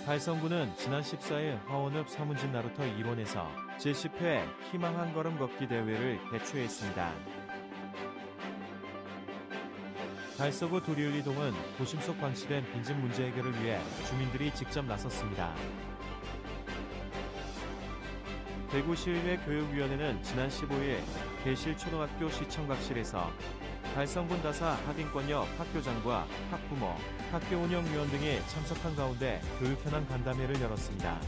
달성군은 지난 14일 화원읍 사문진 나루터 일원에서 제10회 희망 한 걸음 걷기 대회를 개최했습니다. 달서구 도리을리동은 도심 속 방치된 빈집 문제 해결을 위해 주민들이 직접 나섰습니다. 대구시의회 교육위원회는 지난 15일 대실초등학교 시청각실에서 달성군 다사 학인권 옆 학교장과 학부모, 학교 운영위원 등이 참석한 가운데 교육 현안 간담회를 열었습니다.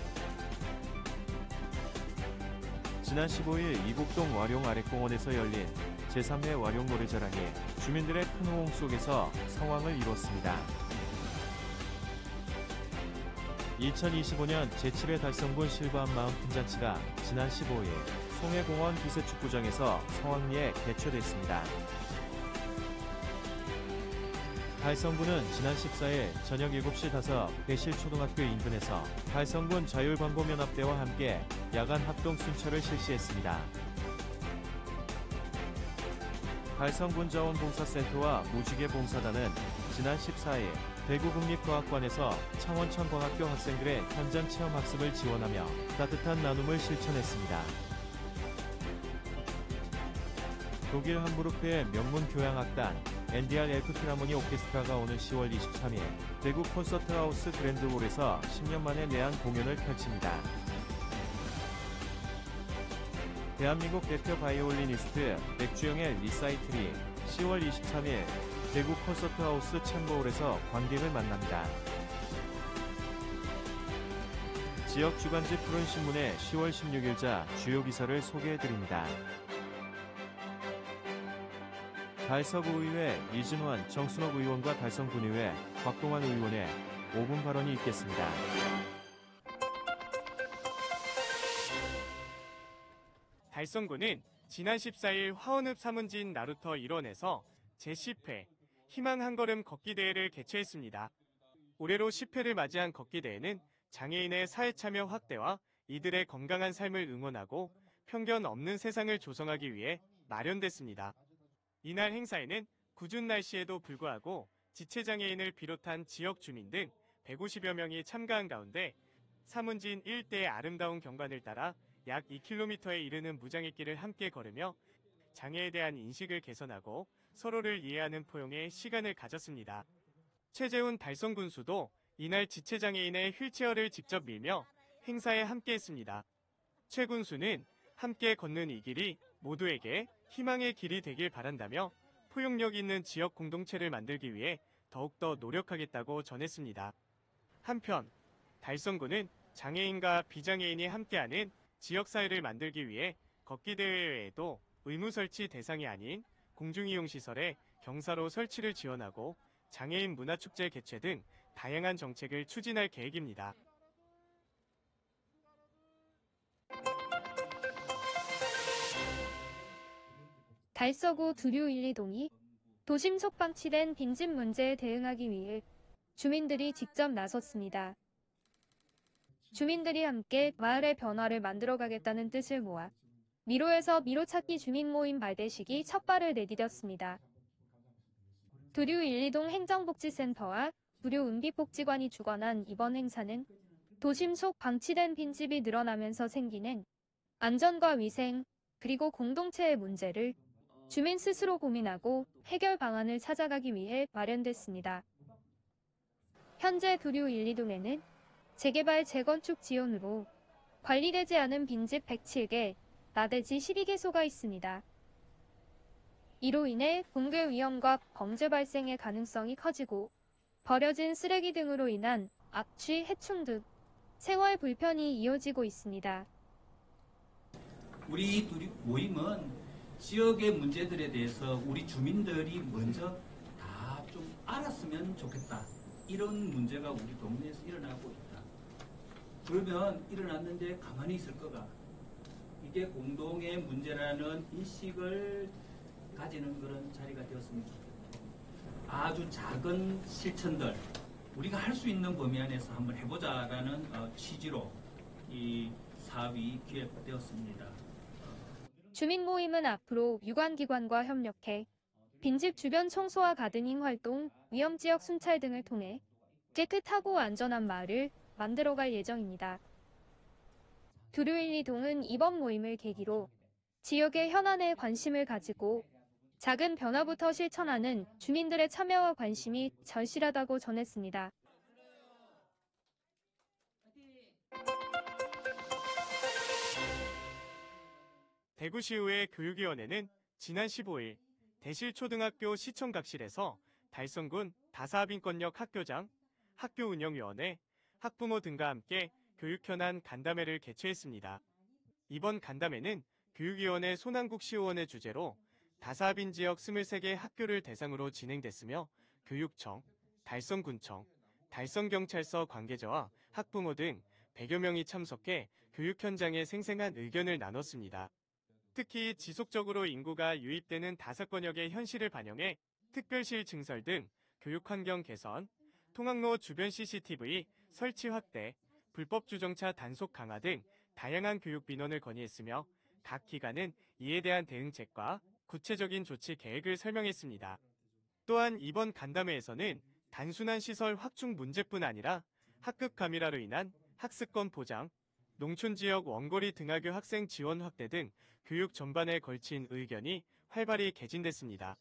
지난 15일 이곡동 와룡 아랫공원에서 열린 제3회 와룡 노래자랑이 주민들의 큰 호응 속에서 성황을 이뤘습니다. 2025년 제7회 달성군 실버한마음 핀잔치가 지난 15일 송해공원 기세축구장에서 성황리에 개최됐습니다. 달성군은 지난 14일 저녁 7시 5 대실초등학교 인근에서 달성군 자율광고연합대와 함께 야간 합동 순찰을 실시했습니다. 달성군 자원봉사센터와 무지개 봉사단은 지난 14일 대구국립과학관에서 창원천과학교 학생들의 현장 체험학습을 지원하며 따뜻한 나눔을 실천했습니다. 독일 함부르크의 명문 교향악단 NDR 필하모니 오케스트라가 오는 10월 23일 대구 콘서트하우스 그랜드홀에서 10년 만에 내한 공연을 펼칩니다. 대한민국 대표 바이올리니스트 백주영의 리사이틀이 10월 23일 대구 콘서트하우스 챔버홀에서 관객을 만납니다. 지역 주간지 푸른신문의 10월 16일자 주요 기사를 소개해드립니다. 달서구의회 이진환, 정순옥 의원과 달성군의회 곽동환 의원의 5분 발언이 있겠습니다. 달성군은 지난 14일 화원읍 사문진 나루터 일원에서 제10회 희망 한 걸음 걷기 대회를 개최했습니다. 올해로 10회를 맞이한 걷기 대회는 장애인의 사회 참여 확대와 이들의 건강한 삶을 응원하고 편견 없는 세상을 조성하기 위해 마련됐습니다. 이날 행사에는 궂은 날씨에도 불구하고 지체장애인을 비롯한 지역 주민 등 150여 명이 참가한 가운데 사문진 일대의 아름다운 경관을 따라 약 2km에 이르는 무장애길을 함께 걸으며 장애에 대한 인식을 개선하고 서로를 이해하는 포용의 시간을 가졌습니다. 최재훈 달성군수도 이날 지체장애인의 휠체어를 직접 밀며 행사에 함께했습니다. 최 군수는 함께 걷는 이 길이 모두에게 희망의 길이 되길 바란다며 포용력 있는 지역 공동체를 만들기 위해 더욱더 노력하겠다고 전했습니다. 한편 달성군은 장애인과 비장애인이 함께하는 지역사회를 만들기 위해 걷기 대회 외에도 의무 설치 대상이 아닌 공중이용시설에 경사로 설치를 지원하고 장애인 문화축제 개최 등 다양한 정책을 추진할 계획입니다. 달서구 두류 1, 2동이 도심 속 방치된 빈집 문제에 대응하기 위해 주민들이 직접 나섰습니다. 주민들이 함께 마을의 변화를 만들어가겠다는 뜻을 모아 미로에서 미로찾기 주민 모임 발대식이 첫 발을 내디뎠습니다. 두류 1, 2동 행정복지센터와 두류 은비복지관이 주관한 이번 행사는 도심 속 방치된 빈집이 늘어나면서 생기는 안전과 위생, 그리고 공동체의 문제를 주민 스스로 고민하고 해결 방안을 찾아가기 위해 마련됐습니다. 현재 두류 1, 2동에는 재개발 재건축 지원으로 관리되지 않은 빈집 107개, 나대지 12개소가 있습니다. 이로 인해 붕괴 위험과 범죄 발생의 가능성이 커지고 버려진 쓰레기 등으로 인한 악취, 해충 등 생활 불편이 이어지고 있습니다. 우리 모임은 지역의 문제들에 대해서 우리 주민들이 먼저 다 좀 알았으면 좋겠다. 이런 문제가 우리 동네에서 일어나고 있다. 그러면 일어났는데 가만히 있을 거가. 이게 공동의 문제라는 인식을 가지는 그런 자리가 되었으면 좋겠다. 아주 작은 실천들, 우리가 할 수 있는 범위 안에서 한번 해보자라는 취지로 이 사업이 기획되었습니다. 주민 모임은 앞으로 유관기관과 협력해 빈집 주변 청소와 가드닝 활동, 위험지역 순찰 등을 통해 깨끗하고 안전한 마을을 만들어갈 예정입니다. 두류 1, 2동은 이번 모임을 계기로 지역의 현안에 관심을 가지고 작은 변화부터 실천하는 주민들의 참여와 관심이 절실하다고 전했습니다. 대구시의회 교육위원회는 지난 15일 대실초등학교 시청각실에서 달성군 다사합인권역 학교장, 학교운영위원회, 학부모 등과 함께 교육현안 간담회를 개최했습니다. 이번 간담회는 교육위원회 손한국 시의원의 주재로 다사합인 지역 23개 학교를 대상으로 진행됐으며 교육청, 달성군청, 달성경찰서 관계자와 학부모 등 100여 명이 참석해 교육 현장의 생생한 의견을 나눴습니다. 특히 지속적으로 인구가 유입되는 다사권역의 현실을 반영해 특별실 증설 등 교육환경 개선, 통학로 주변 CCTV 설치 확대, 불법 주정차 단속 강화 등 다양한 교육 민원을 건의했으며 각 기관은 이에 대한 대응책과 구체적인 조치 계획을 설명했습니다. 또한 이번 간담회에서는 단순한 시설 확충 문제뿐 아니라 학급 가밀화로 인한 학습권 보장, 농촌 지역 원거리 등하교 학생 지원 확대 등 교육 전반에 걸친 의견이 활발히 개진됐습니다.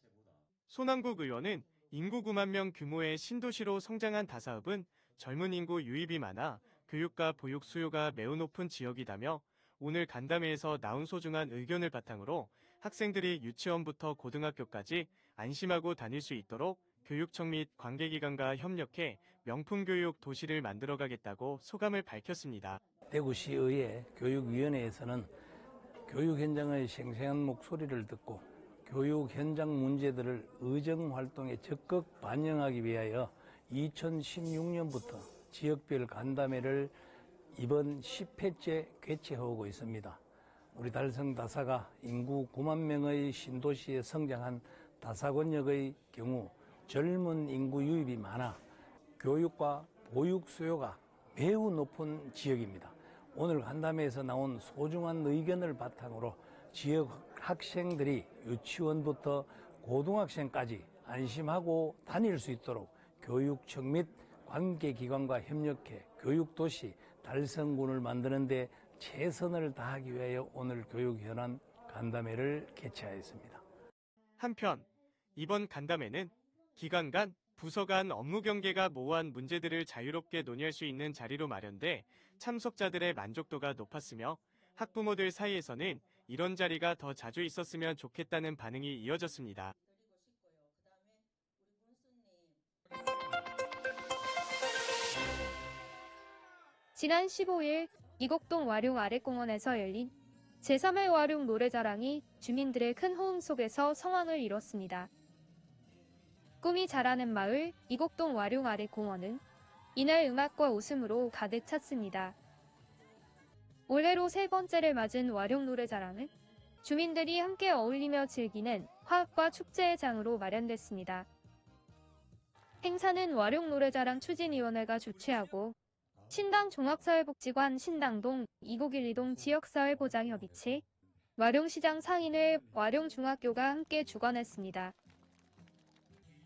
손한국 의원은 인구 9만 명 규모의 신도시로 성장한 다사읍은 젊은 인구 유입이 많아 교육과 보육 수요가 매우 높은 지역이다며 오늘 간담회에서 나온 소중한 의견을 바탕으로 학생들이 유치원부터 고등학교까지 안심하고 다닐 수 있도록 교육청 및 관계기관과 협력해 명품교육 도시를 만들어가겠다고 소감을 밝혔습니다. 대구시의회 교육위원회에서는 교육 현장의 생생한 목소리를 듣고 교육 현장 문제들을 의정활동에 적극 반영하기 위하여 2016년부터 지역별 간담회를 이번 10회째 개최하고 있습니다. 우리 달성 다사가 인구 9만 명의 신도시에 성장한 다사권역의 경우 젊은 인구 유입이 많아 교육과 보육 수요가 매우 높은 지역입니다. 오늘 간담회에서 나온 소중한 의견을 바탕으로 지역 학생들이 유치원부터 고등학생까지 안심하고 다닐 수 있도록 교육청 및 관계기관과 협력해 교육도시 달성군을 만드는 데 최선을 다하기 위하여 오늘 교육현안 간담회를 개최하였습니다. 한편 이번 간담회는 기관 간, 부서 간 업무 경계가 모호한 문제들을 자유롭게 논의할 수 있는 자리로 마련돼 참석자들의 만족도가 높았으며 학부모들 사이에서는 이런 자리가 더 자주 있었으면 좋겠다는 반응이 이어졌습니다. 지난 15일 이곡동 와룡 아랫공원에서 열린 제3회 와룡 노래자랑이 주민들의 큰 호응 속에서 성황을 이뤘습니다. 꿈이 자라는 마을 이곡동 와룡 아랫공원은 이날 음악과 웃음으로 가득 찼습니다. 올해로 세 번째를 맞은 와룡 노래자랑은 주민들이 함께 어울리며 즐기는 화합과 축제의 장으로 마련됐습니다. 행사는 와룡 노래자랑 추진위원회가 주최하고 신당 종합사회복지관 신당동 2912동 지역사회보장협의체, 와룡시장 상인회 와룡중학교가 함께 주관했습니다.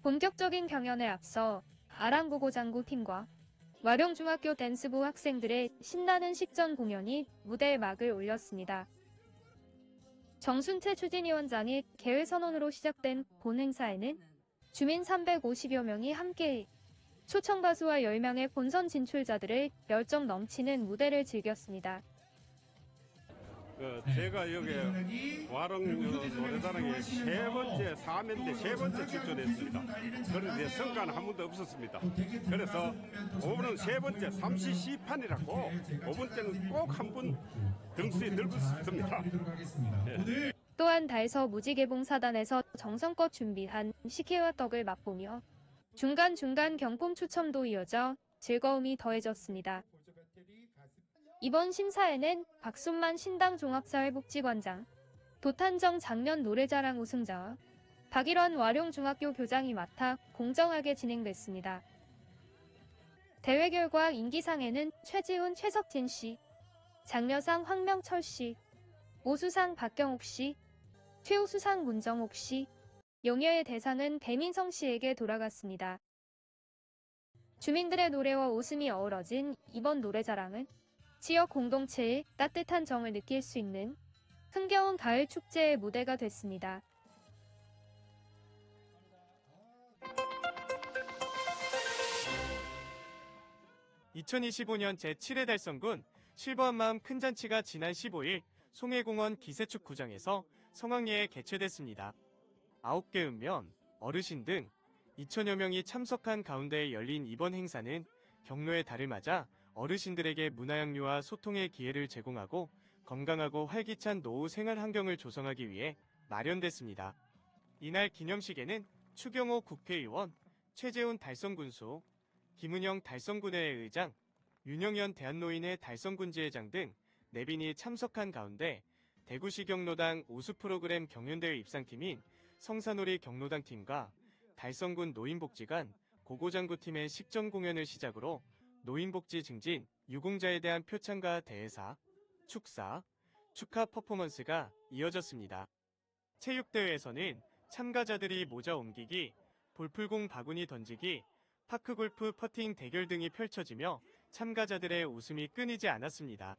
본격적인 경연에 앞서 아랑고고장구 팀과 와룡중학교 댄스부 학생들의 신나는 식전 공연이 무대에 막을 올렸습니다. 정순태 추진위원장의 개회선언으로 시작된 본 행사에는 주민 350여 명이 함께 초청가수와 10명의 본선 진출자들의 열정 넘치는 무대를 즐겼습니다. 제가 여기 와룡 노래자랑에 세 번째 사면대 세 번째 출전했습니다. 그런데 성과는 한 번도 없었습니다. 그래서 5번은 세 번째 3시시판이라고 5번째는 꼭 한 번 등수에 늘고 싶습니다. 네. 또한 달서 무지개봉사단에서 정성껏 준비한 식혜와 떡을 맛보며 중간중간 경품 추첨도 이어져 즐거움이 더해졌습니다. 이번 심사에는 박순만 신당 종합사회복지관장, 도탄정 작년 노래자랑 우승자와 박일원 와룡중학교 교장이 맡아 공정하게 진행됐습니다. 대회 결과 인기상에는 최지훈 최석진 씨, 장려상 황명철 씨, 오수상 박경옥 씨, 최우수상 문정옥 씨, 용여의 대상은 배민성 씨에게 돌아갔습니다. 주민들의 노래와 웃음이 어우러진 이번 노래자랑은 지역 공동체의 따뜻한 정을 느낄 수 있는 흥겨운 가을 축제의 무대가 됐습니다. (2025년) 제7회 달성군 실버 한마음 큰잔치가 지난 15일 송해공원 기세축구장에서 성황리에 개최됐습니다. 9개 읍면, 어르신 등 2천여 명이 참석한 가운데 열린 이번 행사는 경로의 달을 맞아 어르신들에게 문화양류와 소통의 기회를 제공하고 건강하고 활기찬 노후 생활 환경을 조성하기 위해 마련됐습니다. 이날 기념식에는 추경호 국회의원, 최재훈 달성군수, 김은영 달성군회의 의장, 윤영현 대한노인회 달성군지회장 등 내빈이 참석한 가운데 대구시 경로당 오수 프로그램 경연대회 입상팀인 성산오리 경로당 팀과 달성군 노인복지관 고고장구팀의 식전 공연을 시작으로 노인복지 증진, 유공자에 대한 표창과 대회사, 축사, 축하 퍼포먼스가 이어졌습니다. 체육대회에서는 참가자들이 모자 옮기기, 볼풀공 바구니 던지기, 파크골프 퍼팅 대결 등이 펼쳐지며 참가자들의 웃음이 끊이지 않았습니다.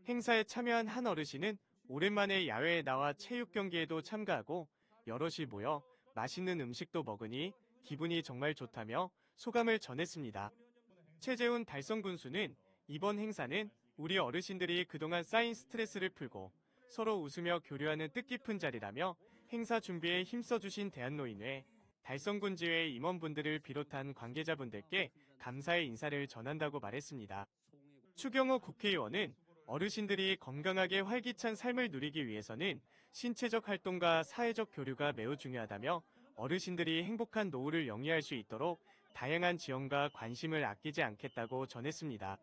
행사에 참여한 한 어르신은 오랜만에 야외에 나와 체육 경기에도 참가하고 여럿이 모여 맛있는 음식도 먹으니 기분이 정말 좋다며 소감을 전했습니다. 최재훈 달성군수는 이번 행사는 우리 어르신들이 그동안 쌓인 스트레스를 풀고 서로 웃으며 교류하는 뜻깊은 자리라며 행사 준비에 힘써주신 대한노인회, 달성군지회 임원분들을 비롯한 관계자분들께 감사의 인사를 전한다고 말했습니다. 추경호 국회의원은 어르신들이 건강하게 활기찬 삶을 누리기 위해서는 신체적 활동과 사회적 교류가 매우 중요하다며 어르신들이 행복한 노후를 영위할 수 있도록 다양한 지원과 관심을 아끼지 않겠다고 전했습니다.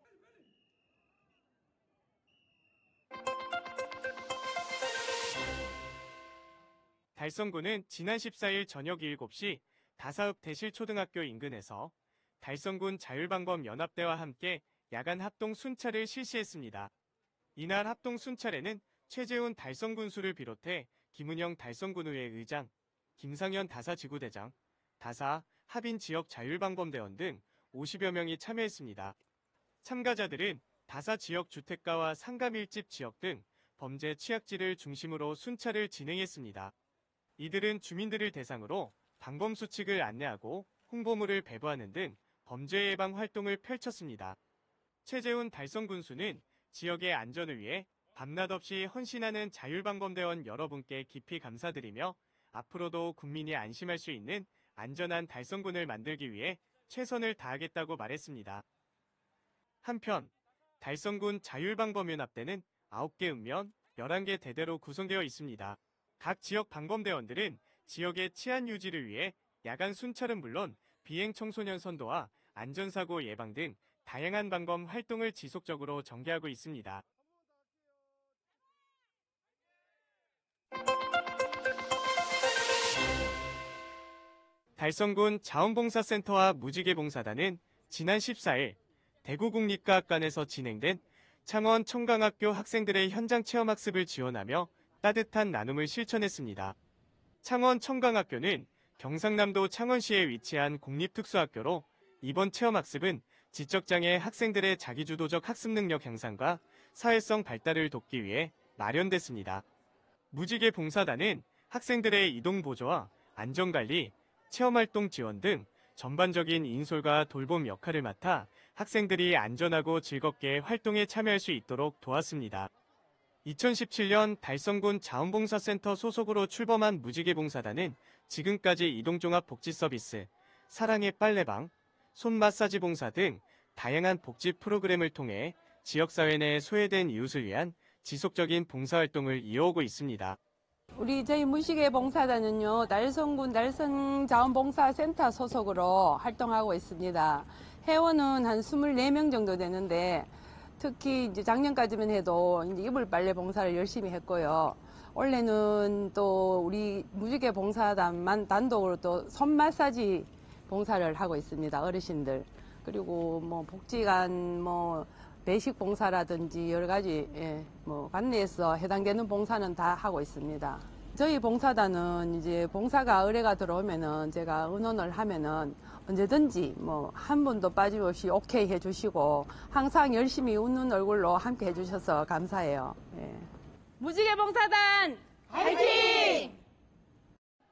달성군은 지난 14일 저녁 7시 다사읍 대실초등학교 인근에서 달성군 자율방범 연합대와 함께 야간 합동 순찰을 실시했습니다. 이날 합동 순찰에는 최재훈 달성군수를 비롯해 김은영 달성군의회 의장, 김상현 다사지구대장, 다사 합인 지역 자율방범대원 등 50여 명이 참여했습니다. 참가자들은 다사 지역 주택가와 상가 밀집 지역 등 범죄 취약지를 중심으로 순찰을 진행했습니다. 이들은 주민들을 대상으로 방범 수칙을 안내하고 홍보물을 배부하는 등 범죄 예방 활동을 펼쳤습니다. 최재훈 달성군수는 지역의 안전을 위해 밤낮 없이 헌신하는 자율방범대원 여러분께 깊이 감사드리며 앞으로도 국민이 안심할 수 있는 안전한 달성군을 만들기 위해 최선을 다하겠다고 말했습니다. 한편 달성군 자율방범연합대는 9개 읍면, 11개 대대로 구성되어 있습니다. 각 지역 방범대원들은 지역의 치안 유지를 위해 야간 순찰은 물론 비행 청소년 선도와 안전사고 예방 등 다양한 방범 활동을 지속적으로 전개하고 있습니다. 달성군 자원봉사센터와 무지개봉사단은 지난 14일 대구국립과학관에서 진행된 창원 청강학교 학생들의 현장 체험학습을 지원하며 따뜻한 나눔을 실천했습니다. 창원 청강학교는 경상남도 창원시에 위치한 공립특수학교로 이번 체험학습은 지적장애 학생들의 자기주도적 학습 능력 향상과 사회성 발달을 돕기 위해 마련됐습니다. 무지개봉사단은 학생들의 이동보조와 안전관리, 체험활동 지원 등 전반적인 인솔과 돌봄 역할을 맡아 학생들이 안전하고 즐겁게 활동에 참여할 수 있도록 도왔습니다. 2017년 달성군 자원봉사센터 소속으로 출범한 무지개봉사단은 지금까지 이동종합복지서비스, 사랑의 빨래방, 손 마사지 봉사 등 다양한 복지 프로그램을 통해 지역사회 내 소외된 이웃을 위한 지속적인 봉사활동을 이어오고 있습니다. 저희 무지개봉사단은요, 달성군 달성자원봉사센터 소속으로 활동하고 있습니다. 회원은 한 24명 정도 되는데, 특히 이제 작년까지만 해도 이제 이불 빨래 봉사를 열심히 했고요. 올해는 또 우리 무지개봉사단만 단독으로 또 손 마사지 봉사를 하고 있습니다. 어르신들. 그리고 뭐 복지관 배식 봉사라든지 여러 가지 관내에서 해당되는 봉사는 다 하고 있습니다. 저희 봉사단은 이제 봉사가 의뢰가 들어오면은 제가 의논을 하면은 언제든지 뭐 한 분도 빠짐없이 오케이 해주시고 항상 열심히 웃는 얼굴로 함께 해주셔서 감사해요. 예. 무지개 봉사단 화이팅!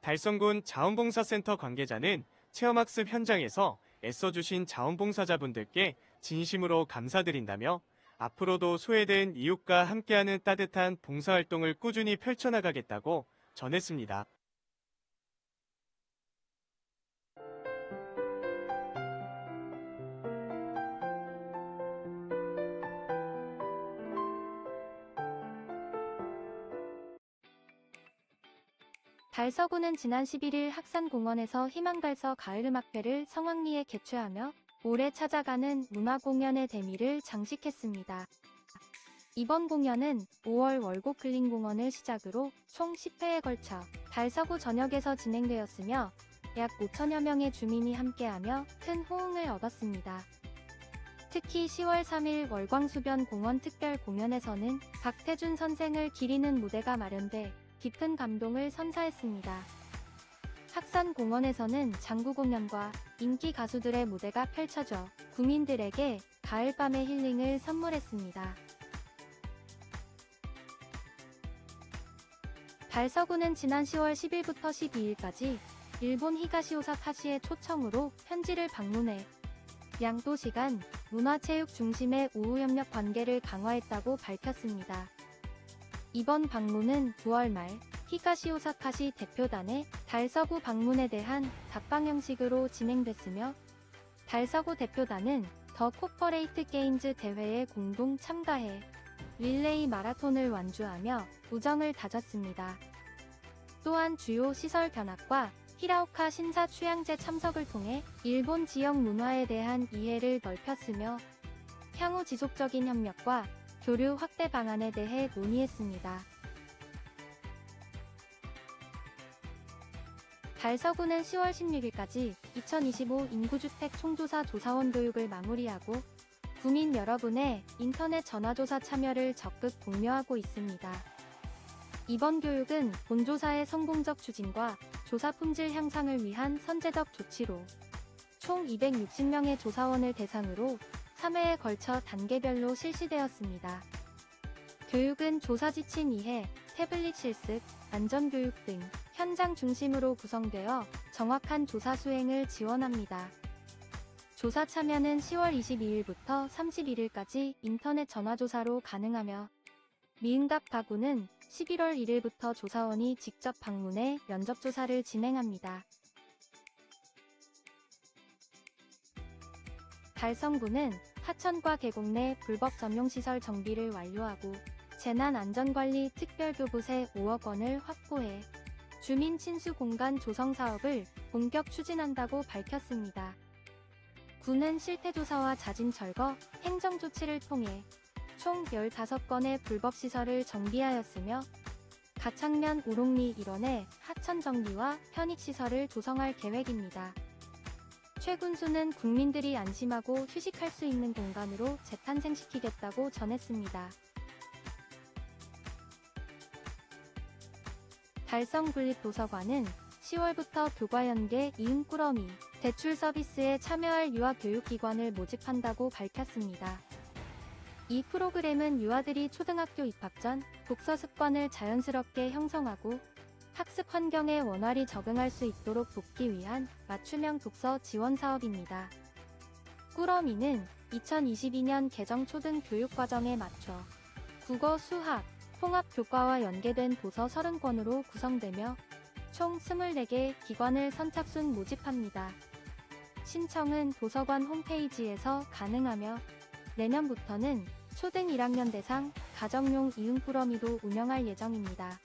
달성군 자원봉사센터 관계자는 체험학습 현장에서 애써주신 자원봉사자분들께 진심으로 감사드린다며 앞으로도 소외된 이웃과 함께하는 따뜻한 봉사활동을 꾸준히 펼쳐나가겠다고 전했습니다. 달서구는 지난 11일 학산공원에서 희망달서 가을음악회를 성황리에 개최하며 올해 찾아가는 문화공연의 대미를 장식했습니다. 이번 공연은 5월 월곡글린공원을 시작으로 총 10회에 걸쳐 달서구 전역에서 진행되었으며 약 5천여 명의 주민이 함께하며 큰 호응을 얻었습니다. 특히 10월 3일 월광수변 공원 특별 공연에서는 박태준 선생을 기리는 무대가 마련돼 깊은 감동을 선사했습니다. 학산공원에서는 장구 공연과 인기 가수들의 무대가 펼쳐져 구민들에게 가을밤의 힐링을 선물했습니다. 달서구는 지난 10월 10일부터 12일까지 일본 히가시오사카시의 초청으로 현지를 방문해 양도시 간 문화체육 중심의 우호협력 관계를 강화했다고 밝혔습니다. 이번 방문은 9월 말 히가시오사카시 대표단의 달서구 방문에 대한 답방 형식으로 진행됐으며 달서구 대표단은 더 코퍼레이트 게임즈 대회에 공동 참가해 릴레이 마라톤을 완주하며 우정을 다졌습니다. 또한 주요 시설 견학과 히라오카 신사 취향제 참석을 통해 일본 지역 문화에 대한 이해를 넓혔으며 향후 지속적인 협력과 교류 확대 방안에 대해 논의했습니다. 달서구는 10월 16일까지 2025 인구주택 총조사 조사원 교육을 마무리하고 구민 여러분의 인터넷 전화조사 참여를 적극 독려하고 있습니다. 이번 교육은 본조사의 성공적 추진과 조사 품질 향상을 위한 선제적 조치로 총 260명의 조사원을 대상으로 3회에 걸쳐 단계별로 실시되었습니다. 교육은 조사 지침 이해, 태블릿 실습, 안전교육 등 현장 중심으로 구성되어 정확한 조사 수행을 지원합니다. 조사 참여는 10월 22일부터 31일까지 인터넷 전화조사로 가능하며 미응답 가구는 11월 1일부터 조사원이 직접 방문해 면접조사를 진행합니다. 달성구는 하천과 계곡 내 불법 전용시설 정비를 완료하고 재난안전관리 특별교부세 5억 원을 확보해 주민 친수 공간 조성 사업을 본격 추진한다고 밝혔습니다. 구는 실태조사와 자진 철거, 행정조치를 통해 총 15건의 불법시설을 정비하였으며 가창면 우롱리 일원에 하천 정비와 편익시설을 조성할 계획입니다. 최군수는 국민들이 안심하고 휴식할 수 있는 공간으로 재탄생시키겠다고 전했습니다. 달성군립도서관은 10월부터 교과연계 이응꾸러미 대출 서비스에 참여할 유아교육기관을 모집한다고 밝혔습니다. 이 프로그램은 유아들이 초등학교 입학 전 독서 습관을 자연스럽게 형성하고 학습 환경에 원활히 적응할 수 있도록 돕기 위한 맞춤형 독서 지원 사업입니다. 꾸러미는 2022년 개정 초등교육과정에 맞춰 국어, 수학, 통합교과와 연계된 도서 30권으로 구성되며 총 24개 기관을 선착순 모집합니다. 신청은 도서관 홈페이지에서 가능하며 내년부터는 초등 1학년 대상 가정용 이응꾸러미도 운영할 예정입니다.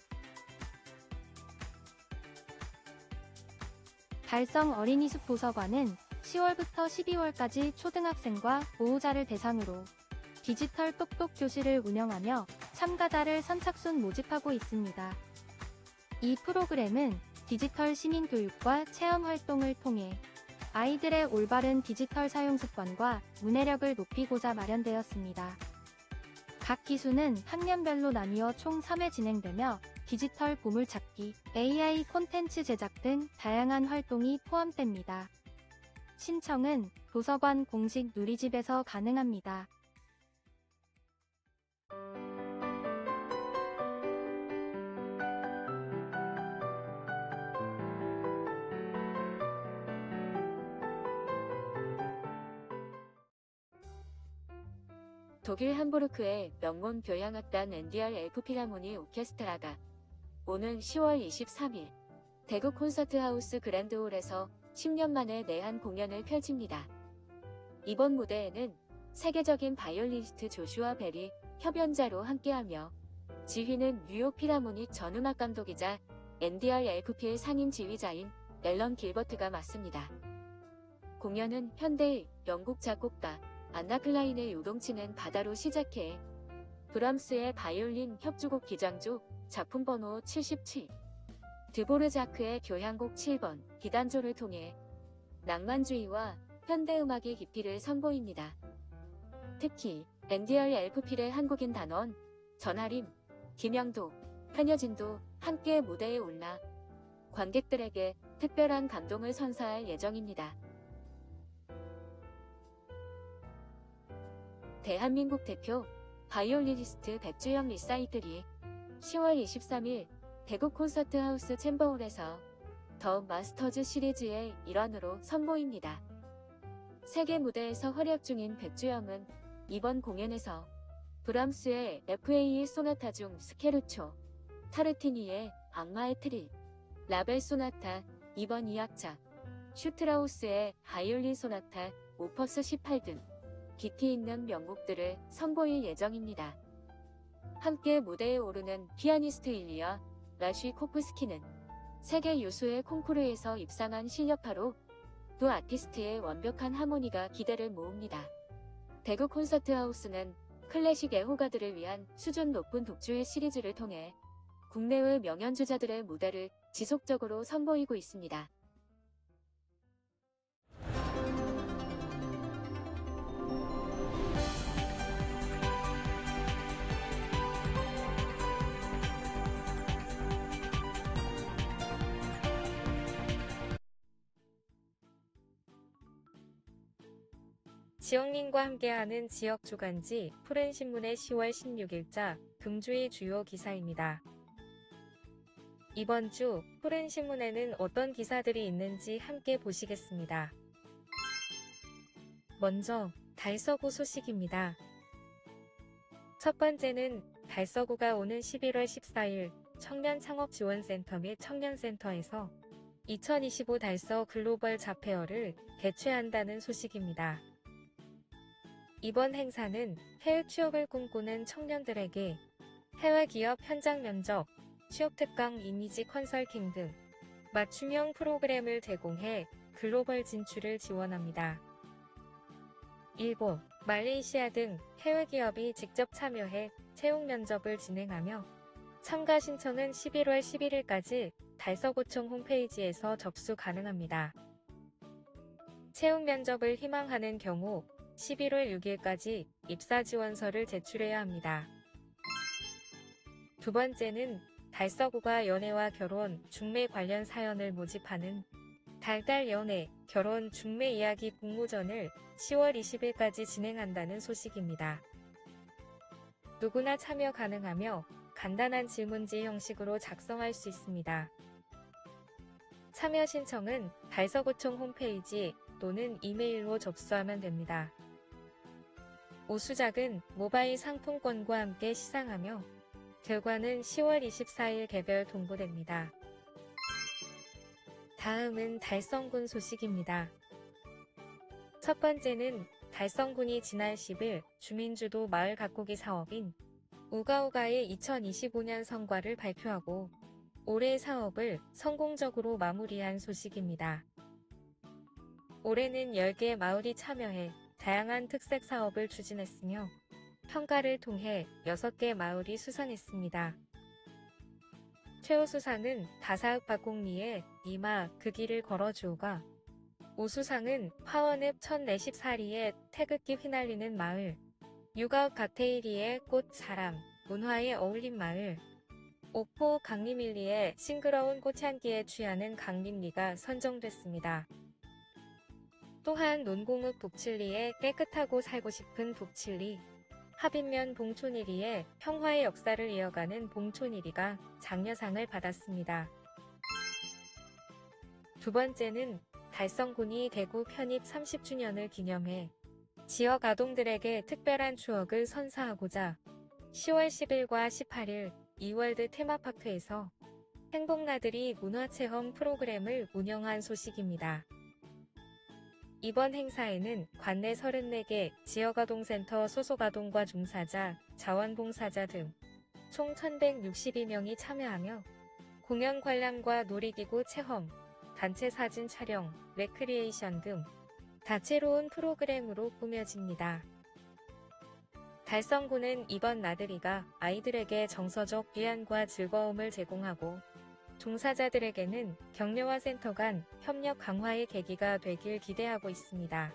달성 어린이숲 도서관은 10월부터 12월까지 초등학생과 보호자를 대상으로 디지털 똑똑 교실을 운영하며 참가자를 선착순 모집하고 있습니다. 이 프로그램은 디지털 시민교육과 체험 활동을 통해 아이들의 올바른 디지털 사용 습관과 문해력을 높이고자 마련되었습니다. 각 기수는 학년별로 나뉘어 총 3회 진행되며 디지털 보물찾기, AI 콘텐츠 제작 등 다양한 활동이 포함됩니다. 신청은 도서관 공식 누리집에서 가능합니다. 독일 함부르크의 명문 교향악단 NDR-F 필하모니 오케스트라가 오는 10월 23일 대구 콘서트하우스 그랜드홀에서 10년 만에 내한 공연을 펼칩니다. 이번 무대에는 세계적인 바이올리니스트 조슈아 벨이 협연자로 함께하며 지휘는 뉴욕 필하모닉 전 음악 감독이자 NDR-FP의 상임 지휘자인 앨런 길버트가 맡습니다. 공연은 현대의 영국 작곡가 안나 클라인의 요동치는 바다로 시작해 브람스의 바이올린 협주곡 기장조 작품 번호 77, 드보르자크의 교향곡 7번 기단조를 통해 낭만주의와 현대음악의 깊이를 선보입니다. 특히 NDR-FP의 한국인 단원, 전하림, 김영도, 한여진도 함께 무대에 올라 관객들에게 특별한 감동을 선사할 예정입니다. 대한민국 대표 바이올리니스트 백주영 리사이틀이 10월 23일 대구 콘서트하우스 챔버홀에서 더 마스터즈 시리즈의 일환으로 선보입니다. 세계 무대에서 활약 중인 백주영은 이번 공연에서 브람스의 FA 소나타 중 스케르초, 타르티니의 악마의 트릴, 라벨 소나타 2번 2악작, 슈트라우스의 바이올린 소나타 오퍼스 18 등 깊이 있는 명곡들을 선보일 예정입니다. 함께 무대에 오르는 피아니스트 일리아 라쉬코프스키는 세계 유수의 콩쿠르에서 입상한 실력파로 두 아티스트의 완벽한 하모니가 기대를 모읍니다. 대구 콘서트하우스는 클래식 애호가들을 위한 수준 높은 독주의 시리즈를 통해 국내외 명연주자들의 무대를 지속적으로 선보이고 있습니다. 지역민과 함께하는 지역 주간지 푸른신문의 10월 16일자 금주의 주요 기사입니다. 이번 주 푸른신문에는 어떤 기사들이 있는지 함께 보시겠습니다. 먼저 달서구 소식입니다. 첫 번째는 달서구가 오는 11월 14일 청년창업지원센터 및 청년센터에서 2025 달서 글로벌 자페어를 개최한다는 소식입니다. 이번 행사는 해외 취업을 꿈꾸는 청년들에게 해외 기업 현장 면접, 취업 특강 이미지 컨설팅 등 맞춤형 프로그램을 제공해 글로벌 진출을 지원합니다. 일본, 말레이시아 등 해외 기업이 직접 참여해 채용 면접을 진행하며 참가 신청은 11월 11일까지 달서구청 홈페이지에서 접수 가능합니다. 채용 면접을 희망하는 경우 11월 6일까지 입사 지원서를 제출해야 합니다. 두 번째는 달서구가 연애와 결혼, 중매 관련 사연을 모집하는 달달 연애, 결혼, 중매 이야기 공모전을 10월 20일까지 진행한다는 소식입니다. 누구나 참여 가능하며 간단한 질문지 형식으로 작성할 수 있습니다. 참여 신청은 달서구청 홈페이지 또는 이메일로 접수하면 됩니다. 우수작은 모바일 상품권과 함께 시상하며 결과는 10월 24일 개별 통보됩니다. 다음은 달성군 소식입니다. 첫 번째는 달성군이 지난 10일 주민주도 마을 가꾸기 사업인 우가우가의 2025년 성과를 발표하고 올해 사업을 성공적으로 마무리한 소식입니다. 올해는 10개 마을이 참여해 다양한 특색 사업을 추진했으며 평가를 통해 6개 마을이 수상했습니다. 최우수상은 다사읍 박곡리의 니마 그 길을 걸어주오가, 우수상은 화원읍 1044리의 태극기 휘날리는 마을, 유가읍 가테이리의 꽃 사람, 문화의 어울림 마을, 오포 강림일리에 싱그러운 꽃향기에 취하는 강림리가 선정됐습니다. 또한 논공읍 북칠리에 깨끗하고 살고 싶은 북칠리, 합인면 봉촌일리에 평화의 역사를 이어가는 봉촌일리가 장려상을 받았습니다. 두 번째는 달성군이 대구 편입 30주년을 기념해 지역 아동들에게 특별한 추억을 선사하고자 10월 10일과 18일 이월드 테마파크에서 행복나들이 문화체험 프로그램을 운영한 소식입니다. 이번 행사에는 관내 34개 지역아동센터 소속 아동과 중사자, 자원봉사자 등 총 1162명이 참여하며 공연 관람과 놀이기구 체험, 단체 사진 촬영, 레크리에이션 등 다채로운 프로그램으로 꾸며집니다. 달성군은 이번 나들이가 아이들에게 정서적 위안과 즐거움을 제공하고 종사자들에게는 격려와 센터 간 협력 강화의 계기가 되길 기대하고 있습니다.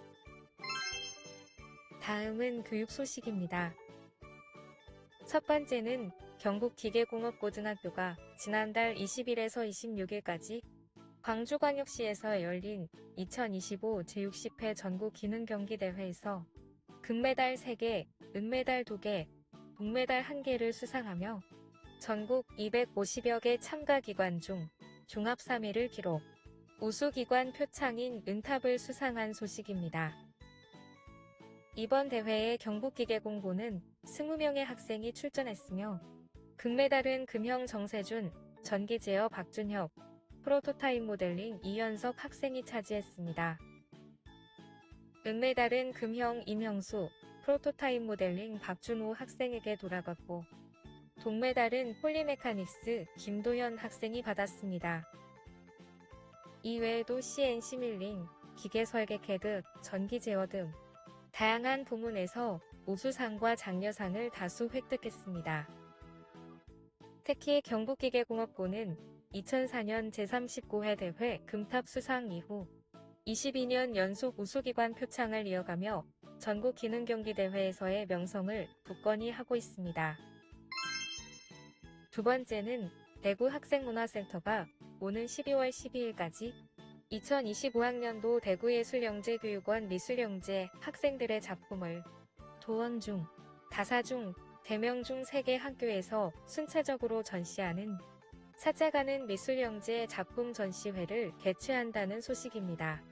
다음은 교육 소식입니다. 첫 번째는 경북기계공업고등학교가 지난달 20일에서 26일까지 광주광역시에서 열린 2025 제60회 전국기능경기대회에서 금메달 3개, 은메달 2개, 동메달 1개를 수상하며 전국 250여 개 참가 기관 중 종합 3위를 기록, 우수기관 표창인 은탑을 수상한 소식입니다. 이번 대회에 경북기계공고는 20명의 학생이 출전했으며 금메달은 금형 정세준, 전기제어 박준혁, 프로토타입 모델링 이현석 학생이 차지했습니다. 은메달은 금형 임형수, 프로토타입 모델링 박준호 학생에게 돌아갔고 동메달은 폴리메카닉스 김도현 학생이 받았습니다. 이외에도 CNC 밀링, 기계설계 캐드, 전기제어 등 다양한 부문에서 우수상과 장려상을 다수 획득했습니다. 특히 경북기계공업고는 2004년 제39회 대회 금탑 수상 이후 22년 연속 우수기관 표창을 이어가며 전국기능경기대회에서의 명성을 굳건히 하고 있습니다. 두 번째는 대구 학생문화센터가 오는 12월 12일까지 2025학년도 대구예술영재교육원 미술영재 학생들의 작품을 도원중, 다사중, 대명중 3개 학교에서 순차적으로 전시하는 찾아가는 미술영재 작품 전시회를 개최한다는 소식입니다.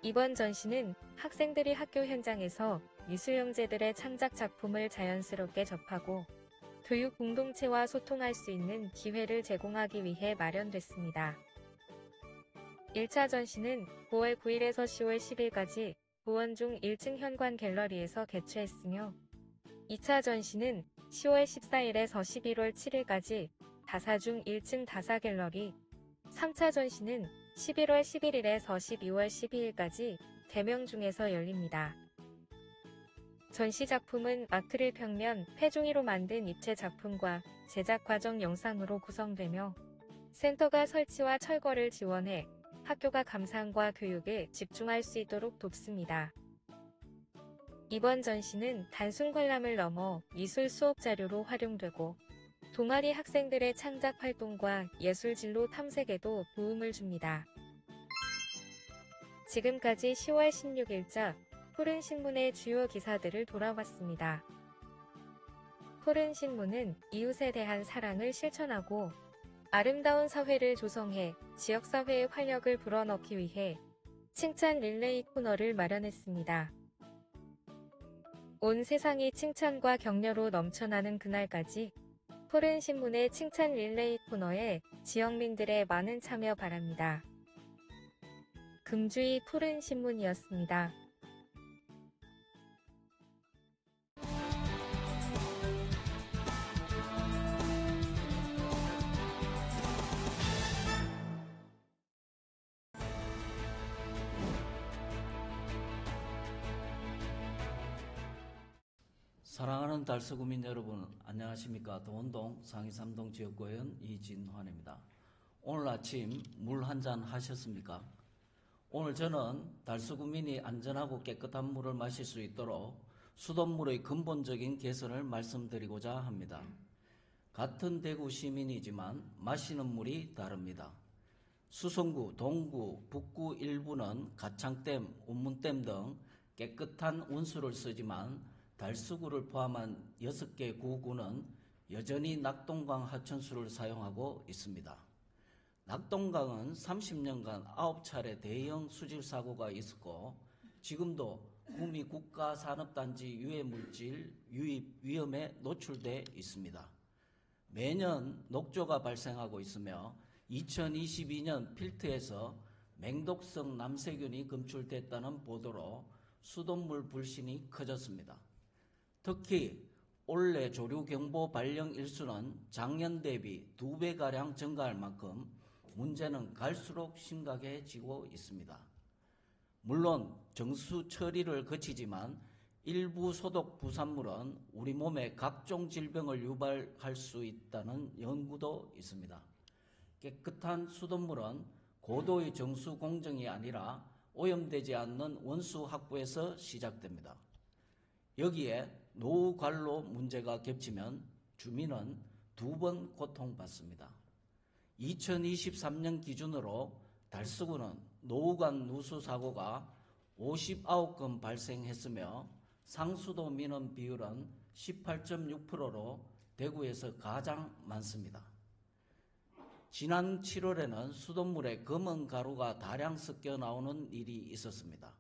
이번 전시는 학생들이 학교 현장에서 미술영재들의 창작 작품을 자연스럽게 접하고 교육 공동체와 소통할 수 있는 기회를 제공하기 위해 마련됐습니다. 1차 전시는 9월 9일에서 10월 10일까지 보원중 1층 현관 갤러리에서 개최했으며 2차 전시는 10월 14일에서 11월 7일까지 다사중 1층 다사갤러리, 3차 전시는 11월 11일에서 12월 12일까지 대명중에서 열립니다. 전시 작품은 아크릴 평면, 폐종이로 만든 입체 작품과 제작 과정 영상으로 구성되며 센터가 설치와 철거를 지원해 학교가 감상과 교육에 집중할 수 있도록 돕습니다. 이번 전시는 단순 관람을 넘어 미술 수업 자료로 활용되고 동아리 학생들의 창작 활동과 예술 진로 탐색에도 도움을 줍니다. 지금까지 10월 16일자 푸른 신문의 주요 기사들을 돌아봤습니다. 푸른 신문은 이웃에 대한 사랑을 실천하고 아름다운 사회를 조성해 지역사회의 활력을 불어넣기 위해 칭찬 릴레이 코너를 마련했습니다. 온 세상이 칭찬과 격려로 넘쳐나는 그날까지 푸른 신문의 칭찬 릴레이 코너에 지역민들의 많은 참여 바랍니다. 금주의 푸른 신문이었습니다. 사랑하는 달서구민 여러분, 안녕하십니까. 도원동 상위 3동 지역구의원 이진환입니다. 오늘 아침 물 한잔 하셨습니까? 오늘 저는 달서구민이 안전하고 깨끗한 물을 마실 수 있도록 수돗물의 근본적인 개선을 말씀드리고자 합니다. 같은 대구 시민이지만 마시는 물이 다릅니다. 수성구, 동구, 북구 일부는 가창댐, 운문댐 등 깨끗한 운수를 쓰지만 달수구를 포함한 6개 구구는 여전히 낙동강 하천수를 사용하고 있습니다. 낙동강은 30년간 9차례 대형 수질 사고가 있었고 지금도 구미 국가산업단지 유해물질 유입 위험에 노출돼 있습니다. 매년 녹조가 발생하고 있으며 2022년 필트에서 맹독성 남세균이 검출됐다는 보도로 수돗물 불신이 커졌습니다. 특히 올해 조류경보 발령 일수는 작년 대비 2배가량 증가할 만큼 문제는 갈수록 심각해지고 있습니다. 물론 정수 처리를 거치지만 일부 소독 부산물은 우리 몸에 각종 질병을 유발할 수 있다는 연구도 있습니다. 깨끗한 수돗물은 고도의 정수 공정이 아니라 오염되지 않는 원수 확보에서 시작됩니다. 여기에 노후 관로 문제가 겹치면 주민은 2번 고통받습니다. 2023년 기준으로 달서구는 노후관 누수 사고가 59건 발생했으며 상수도 민원 비율은 18.6%로 대구에서 가장 많습니다. 지난 7월에는 수돗물에 검은 가루가 다량 섞여 나오는 일이 있었습니다.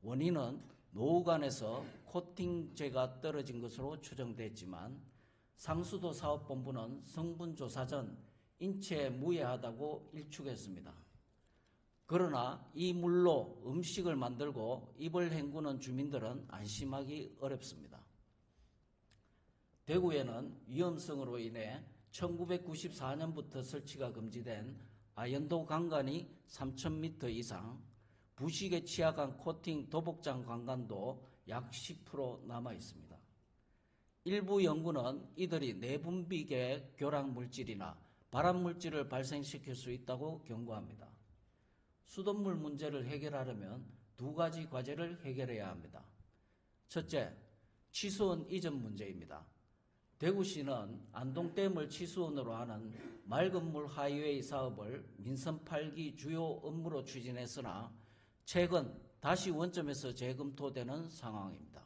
원인은 노후관에서 코팅제가 떨어진 것으로 추정됐지만 상수도 사업본부는 성분 조사 전 인체에 무해하다고 일축했습니다. 그러나 이 물로 음식을 만들고 입을 헹구는 주민들은 안심하기 어렵습니다. 대구에는 위험성으로 인해 1994년부터 설치가 금지된 아연도 강간이 3,000m 이상, 부식에 취약한 코팅 도복장 강간도 약 10% 남아 있습니다. 일부 연구는 이들이 내분비계 교락 물질이나 발암 물질을 발생시킬 수 있다고 경고합니다. 수돗물 문제를 해결하려면 2가지 과제를 해결해야 합니다. 첫째, 취수원 이전 문제입니다. 대구시는 안동댐을 취수원으로 하는 맑은 물 하이웨이 사업을 민선 8기 주요 업무로 추진했으나 최근 다시 원점에서 재검토되는 상황입니다.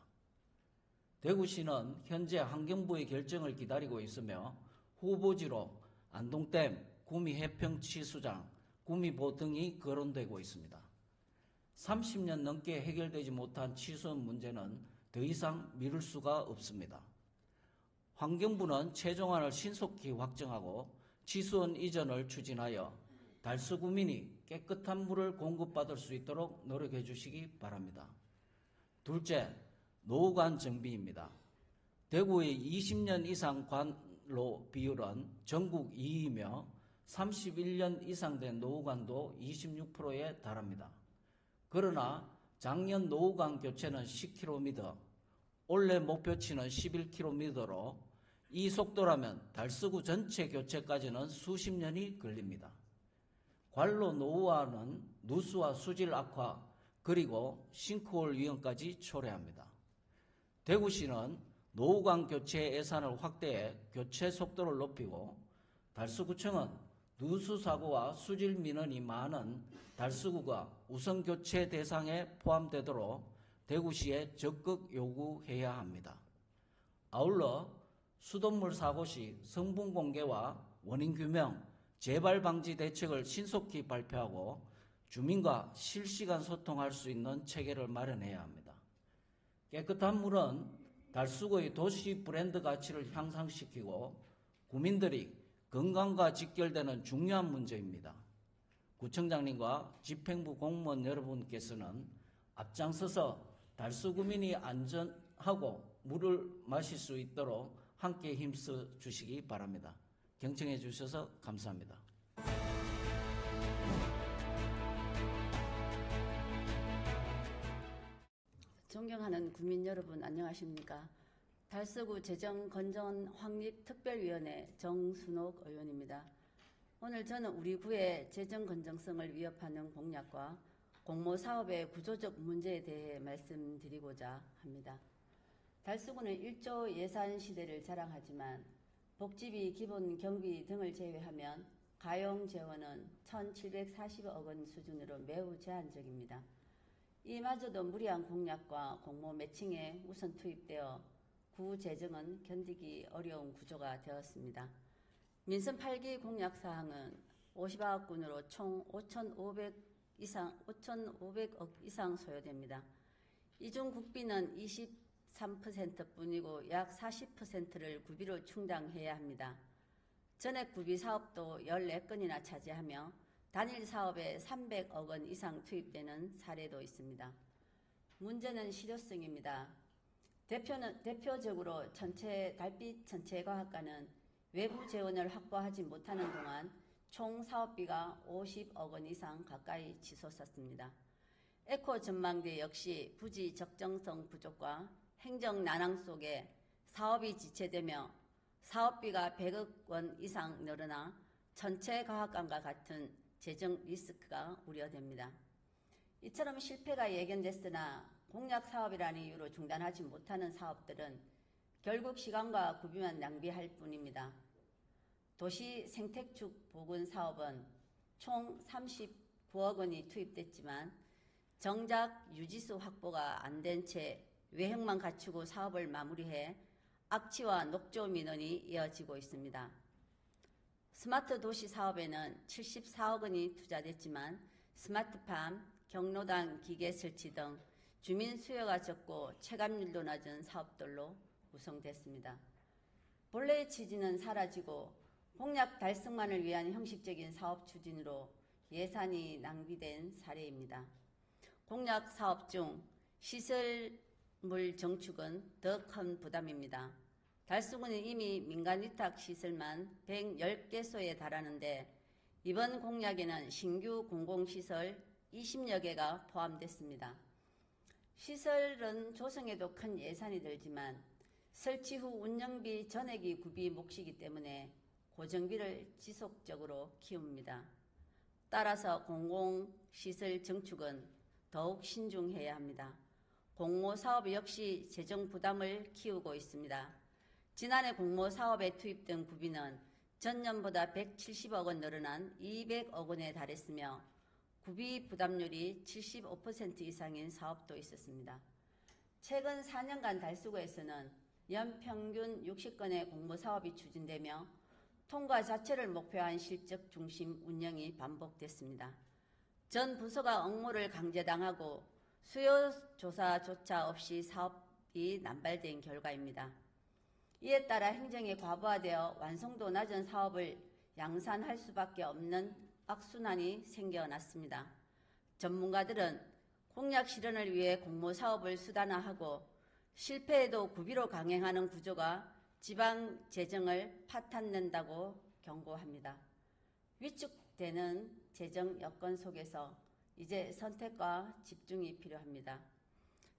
대구시는 현재 환경부의 결정을 기다리고 있으며 후보지로 안동댐, 구미해평 취수장, 구미보 등이 거론되고 있습니다. 30년 넘게 해결되지 못한 취수원 문제는 더 이상 미룰 수가 없습니다. 환경부는 최종안을 신속히 확정하고 취수원 이전을 추진하여 달서구민이 깨끗한 물을 공급받을 수 있도록 노력해 주시기 바랍니다. 둘째, 노후관 정비입니다. 대구의 20년 이상 관로 비율은 전국 2위이며 31년 이상 된 노후관도 26%에 달합니다. 그러나 작년 노후관 교체는 10km, 올해 목표치는 11km로 이 속도라면 달서구 전체 교체까지는 수십 년이 걸립니다. 관로 노후화는 누수와 수질 악화 그리고 싱크홀 위험까지 초래합니다. 대구시는 노후관 교체 예산을 확대해 교체 속도를 높이고 달서구청은 누수 사고와 수질 민원이 많은 달서구가 우선 교체 대상에 포함되도록 대구시에 적극 요구해야 합니다. 아울러 수돗물 사고 시 성분 공개와 원인 규명, 재발 방지 대책을 신속히 발표하고 주민과 실시간 소통할 수 있는 체계를 마련해야 합니다. 깨끗한 물은 달서구의 도시 브랜드 가치를 향상시키고 구민들이 건강과 직결되는 중요한 문제입니다. 구청장님과 집행부 공무원 여러분께서는 앞장서서 달서구민이 안전하고 물을 마실 수 있도록 함께 힘써 주시기 바랍니다. 경청해 주셔서 감사합니다. 존경하는 국민 여러분 안녕하십니까? 달서구 재정건전 확립특별위원회 정순옥 의원입니다. 오늘 저는 우리 구의 재정건전성을 위협하는 공약과 공모사업의 구조적 문제에 대해 말씀드리고자 합니다. 달서구는 1조 예산 시대를 자랑하지만 복지비, 기본 경비 등을 제외하면 가용 재원은 1,740억 원 수준으로 매우 제한적입니다. 이마저도 무리한 공약과 공모 매칭에 우선 투입되어 구 재정은 견디기 어려운 구조가 되었습니다. 민선 8기 공약 사항은 50억군으로 총 5,500억 이상 소요됩니다. 이중 국비는 23%뿐이고 약 40%를 구비로 충당해야 합니다. 전액 구비 사업도 14건이나 차지하며 단일 사업에 300억 원 이상 투입되는 사례도 있습니다. 문제는 실효성입니다. 대표적으로 달빛 천체과학과는 외부 재원을 확보하지 못하는 동안 총 사업비가 50억 원 이상 가까이 치솟았습니다. 에코 전망대 역시 부지 적정성 부족과 행정 난항 속에 사업이 지체되며 사업비가 100억 원 이상 늘어나 천체과학관과 같은 재정 리스크가 우려됩니다. 이처럼 실패가 예견됐으나 공약 사업이라는 이유로 중단하지 못하는 사업들은 결국 시간과 구비만 낭비할 뿐입니다. 도시 생태축 보건 사업은 총 39억 원이 투입됐지만 정작 유지수 확보가 안 된 채 외형만 갖추고 사업을 마무리해 악취와 녹조 민원이 이어지고 있습니다. 스마트 도시 사업에는 74억 원이 투자됐지만 스마트팜, 경로당 기계 설치 등 주민 수요가 적고 체감률도 낮은 사업들로 구성됐습니다. 본래의 취지는 사라지고 공약 달성만을 위한 형식적인 사업 추진으로 예산이 낭비된 사례입니다. 공약 사업 중 시설물 정축은 더 큰 부담입니다. 달서구는 이미 민간 위탁 시설만 110개소에 달하는데 이번 공약에는 신규 공공시설 20여 개가 포함됐습니다. 시설은 조성에도 큰 예산이 들지만 설치 후 운영비 전액이 구비 몫이기 때문에 고정비를 지속적으로 키웁니다. 따라서 공공시설 정축은 더욱 신중해야 합니다. 공모사업 역시 재정 부담을 키우고 있습니다. 지난해 공모사업에 투입된 구비는 전년보다 170억 원 늘어난 200억 원에 달했으며 구비 부담률이 75% 이상인 사업도 있었습니다. 최근 4년간 달서구에서는 연평균 60건의 공모사업이 추진되며 통과 자체를 목표한 실적 중심 운영이 반복됐습니다. 전 부서가 업무를 강제당하고 수요 조사조차 없이 사업이 남발된 결과입니다. 이에 따라 행정이 과부하되어 완성도 낮은 사업을 양산할 수밖에 없는 악순환이 생겨났습니다. 전문가들은 공약 실현을 위해 공모사업을 수단화하고 실패에도 구비로 강행하는 구조가 지방 재정을 파탄낸다고 경고합니다. 위축되는 재정 여건 속에서 이제 선택과 집중이 필요합니다.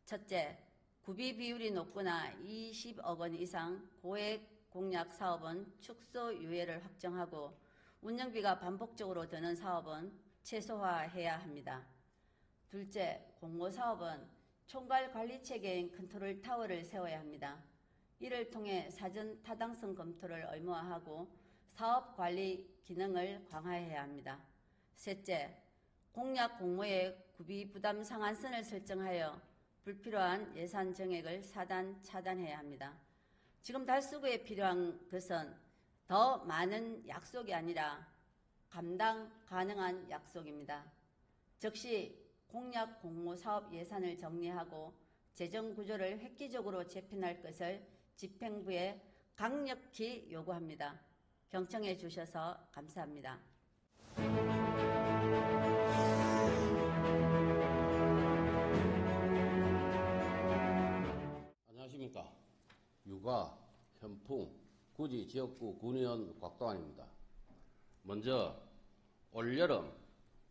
첫째, 구비 비율이 높거나 20억 원 이상 고액 공약 사업은 축소 유예를 확정하고 운영비가 반복적으로 드는 사업은 최소화해야 합니다. 둘째, 공모사업은 총괄 관리체계인 컨트롤 타워를 세워야 합니다. 이를 통해 사전 타당성 검토를 의무화하고 사업 관리 기능을 강화해야 합니다. 셋째, 공약 공모의 구비 부담 상한선을 설정하여 불필요한 예산 정액을 차단해야 합니다. 지금 달서구에 필요한 것은 더 많은 약속이 아니라 감당 가능한 약속입니다. 즉시 공약 공모 사업 예산을 정리하고 재정 구조를 획기적으로 재편할 것을 집행부에 강력히 요구합니다. 경청해 주셔서 감사합니다. 안녕하십니까. 육아, 현풍, 구지 지역구 군의원 곽동환입니다. 먼저 올여름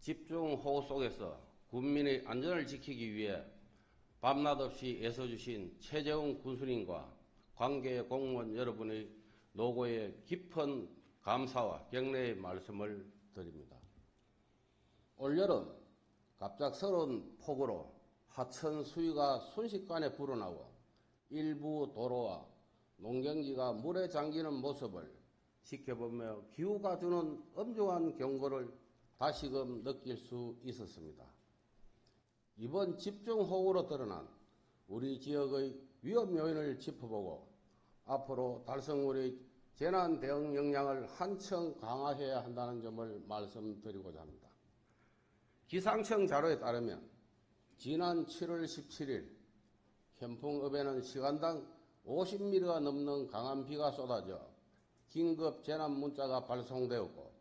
집중호우 속에서 국민의 안전을 지키기 위해 밤낮 없이 애써주신 최재훈 군수님과 관계 공무원 여러분의 노고에 깊은 감사와 격려의 말씀을 드립니다. 올여름 갑작스러운 폭우로 하천 수위가 순식간에 불어나고 일부 도로와 농경지가 물에 잠기는 모습을 지켜보며 기후가 주는 엄중한 경고를 다시금 느낄 수 있었습니다. 이번 집중호우로 드러난 우리 지역의 위험 요인을 짚어보고 앞으로 달성군의 재난 대응 역량을 한층 강화해야 한다는 점을 말씀드리고자 합니다. 기상청 자료에 따르면 지난 7월 17일 현풍읍에는 시간당 50mm가 넘는 강한 비가 쏟아져 긴급 재난 문자가 발송되었고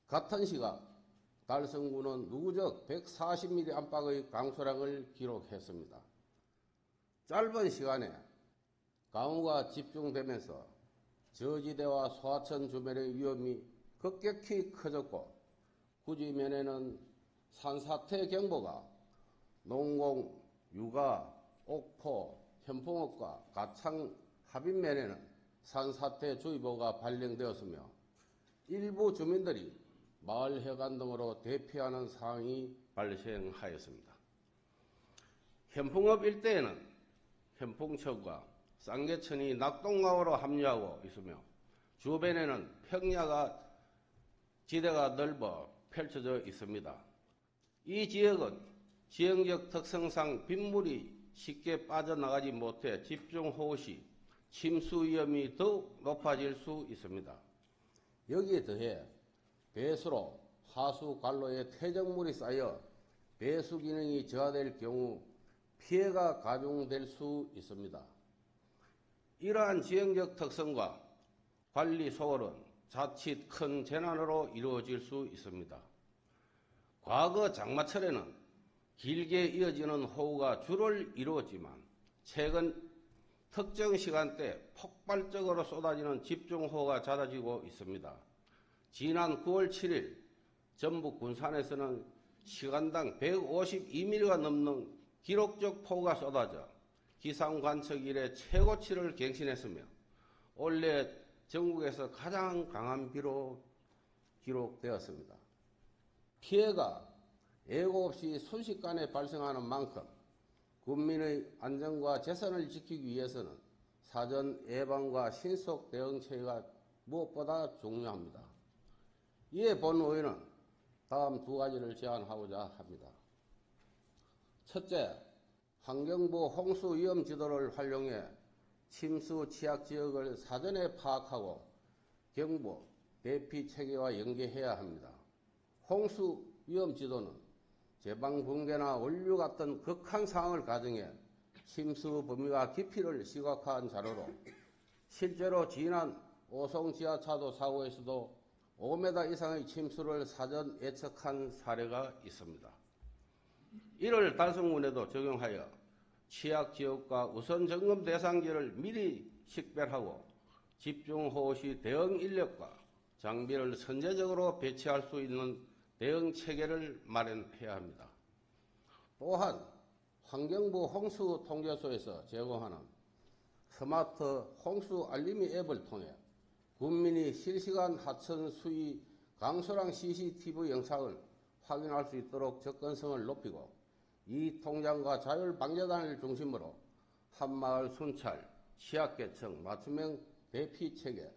같은 시각 달성군은 누구적 140mm 안팎의 강수량을 기록했습니다. 짧은 시간에 강우가 집중되면서 저지대와 소하천 주변의 위험이 급격히 커졌고 구지면에는 산사태 경보가 농공, 육아, 옥포, 현풍읍과 가창 합인면에는 산사태 주의보가 발령되었으며 일부 주민들이 마을 해관 등으로 대피하는 상황이 발생하였습니다. 현풍읍 일대에는 현풍천과 쌍계천이 낙동강으로 합류하고 있으며 주변에는 평야가 지대가 넓어 펼쳐져 있습니다. 이 지역은 지형적 특성상 빗물이 쉽게 빠져나가지 못해 집중호우 시 침수 위험이 더욱 높아질 수 있습니다. 여기에 더해 배수로 하수 관로에 퇴적물이 쌓여 배수 기능이 저하될 경우 피해가 가중될 수 있습니다. 이러한 지형적 특성과 관리 소홀은 자칫 큰 재난으로 이루어질 수 있습니다. 과거 장마철에는 길게 이어지는 호우가 주를 이루었지만 최근 특정 시간대 폭발적으로 쏟아지는 집중호우가 잦아지고 있습니다. 지난 9월 7일 전북 군산에서는 시간당 152mm가 넘는 기록적 폭우가 쏟아져 기상관測이래 최고치를 갱신했으며 올해 전국에서 가장 강한 비로 기록되었습니다. 피해가 예고 없이 순식간에 발생하는 만큼 국민의 안전과 재산을 지키기 위해서는 사전 예방과 신속 대응 체계가 무엇보다 중요합니다. 이에 본의회는 다음 두 가지를 제안하고자 합니다. 첫째, 환경부 홍수 위험 지도를 활용해 침수 취약 지역을 사전에 파악하고 경보, 대피 체계와 연계해야 합니다. 홍수 위험 지도는 제방 붕괴나 원류 같은 극한 상황을 가정해 침수 범위와 깊이를 시각화한 자료로 실제로 지난 오송 지하차도 사고에서도 5m 이상의 침수를 사전 예측한 사례가 있습니다. 이를 달성군에도 적용하여 취약지역과 우선 점검 대상지를 미리 식별하고 집중호우 시 대응 인력과 장비를 선제적으로 배치할 수 있는 대응 체계를 마련해야 합니다. 또한 환경부 홍수통제소에서 제공하는 스마트 홍수 알림이 앱을 통해 국민이 실시간 하천 수위 강수량 CCTV 영상을 확인할 수 있도록 접근성을 높이고 이 통장과 자율방재단을 중심으로 한마을 순찰, 취약계층, 맞춤형 대피체계,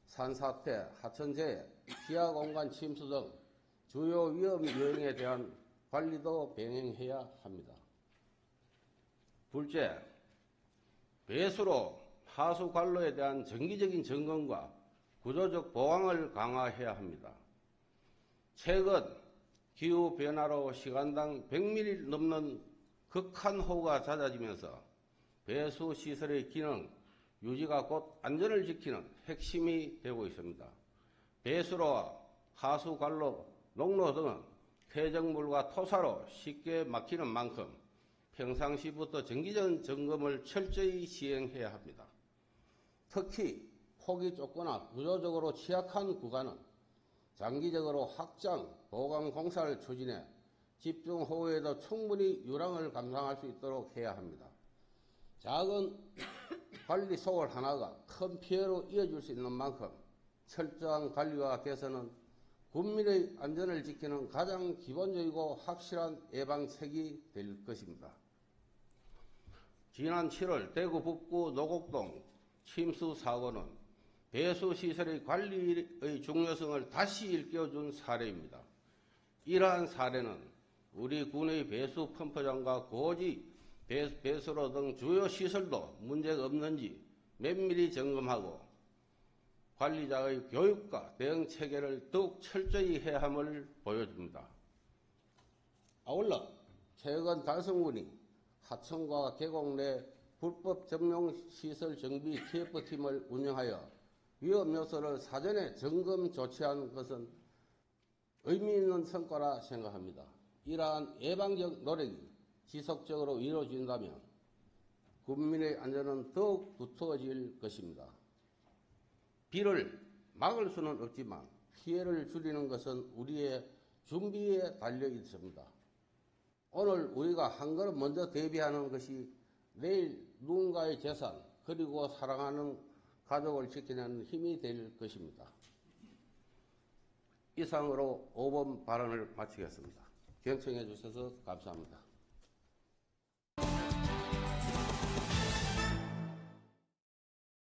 산사태, 하천재해, 지하공간 침수 등 주요 위험 요인에 대한 관리도 병행해야 합니다. 둘째, 배수로 하수 관로에 대한 정기적인 점검과 구조적 보강을 강화해야 합니다. 최근 기후변화로 시간당 100mm 넘는 극한 호우가 잦아지면서 배수시설의 기능 유지가 곧 안전을 지키는 핵심이 되고 있습니다. 배수로와 하수관로, 농로 등은 퇴적물과 토사로 쉽게 막히는 만큼 평상시부터 정기적 점검을 철저히 시행해야 합니다. 특히 폭이 좁거나 구조적으로 취약한 구간은 장기적으로 확장, 보강 공사를 추진해 집중호우에도 충분히 유랑을 감당할 수 있도록 해야 합니다. 작은 관리 소홀 하나가 큰 피해로 이어질 수 있는 만큼 철저한 관리와 개선은 국민의 안전을 지키는 가장 기본적이고 확실한 예방책이 될 것입니다. 지난 7월 대구 북구 노곡동 침수 사고는 배수시설의 관리의 중요성을 다시 일깨워준 사례입니다. 이러한 사례는 우리 군의 배수 펌프장과 고지 배수로 등 주요 시설도 문제가 없는지 면밀히 점검하고 관리자의 교육과 대응 체계를 더욱 철저히 해야 함을 보여줍니다. 아울러 최근 달성군이 하천과 계곡 내 불법 점용시설 정비 TF팀을 운영하여 위험 요소를 사전에 점검 조치한 것은 의미 있는 성과라 생각합니다. 이러한 예방적 노력이 지속적으로 이루어진다면 국민의 안전은 더욱 두터워질 것입니다. 비를 막을 수는 없지만 피해를 줄이는 것은 우리의 준비에 달려 있습니다. 오늘 우리가 한 걸음 먼저 대비하는 것이 내일 누군가의 재산 그리고 사랑하는 가족을 지키는 힘이 될 것입니다. 이상으로 5번 발언을 마치겠습니다. 경청해 주셔서 감사합니다.